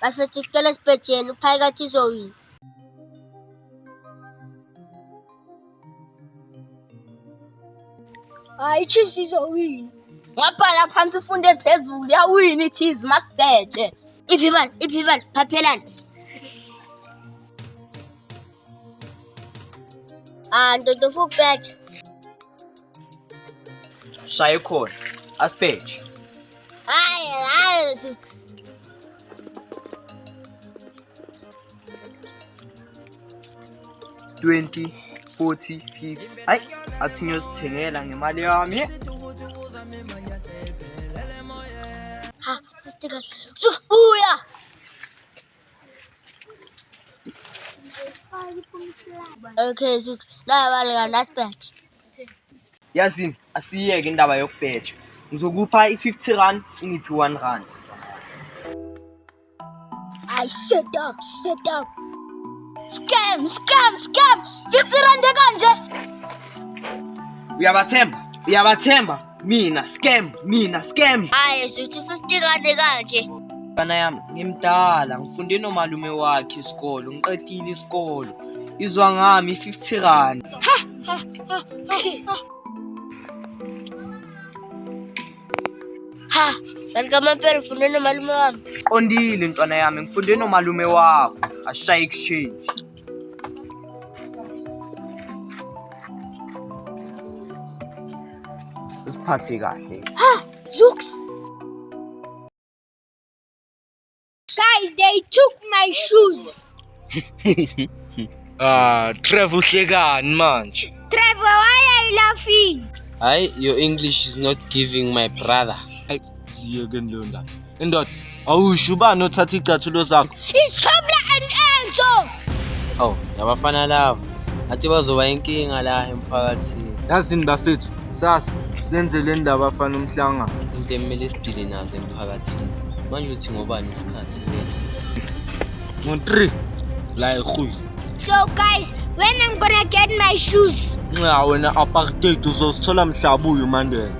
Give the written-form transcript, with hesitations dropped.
bafethu sicela sibhejeni phakathi izowina. Hayi Chiefs izowina. Ngaphala phansi ufunde phezulu yawina iChiefs masibheje. Iphi man, phaphelani. Ndodo fukubheja. Shaya khona, asibheje. Hayi Zuks. $20, $40, $50. Hayi, athi ngiyosithengela ngemali yami. Ha, Zuks buya. Okay Zuks, nabaleka nasibheje. Yazini, asiyeke indaba yokubheja. Ngizokupha i-R50, ungiphi R1. Hayi sit down. Scam. 50 rand kanje. Uyabathemba. Mina scam. Hayi Zuks 50 rand kanje. Bana yami, ngimdala, ngifunde nomalume wakhe isikolo, ngiqedile isikolo. Izwa ngami R50. Ha, kanti mampela ufunde nomalume wami. Qondile ntwana yami, ngifunde nomalume wakho. Ashaya exchange. Usiphathe kahle. Ha, Zuks. Guys, they took my shoes. Trevor uhlekani manje? Trevor, why are you laughing? Hayi, your English is not giving my brother. Hayi, siyeke leyo ndaba. Indoda, awusho ubani othatha icathulo zakho? It's Trouble and Enzo. Oh, yabafana labo. Athi bazoba inkinga la emphakathini. Yazini bafethu, sasa senze le ndaba afana umhlangano. Izinto emele sidile nazo emphakathini. Manje uthi ngobani isikhathi le? Ngo3 la ekhuli. So guys, when I'm gonna get my shoes? Nxa wena apartheid uzosithola mhlabuyo Mandela.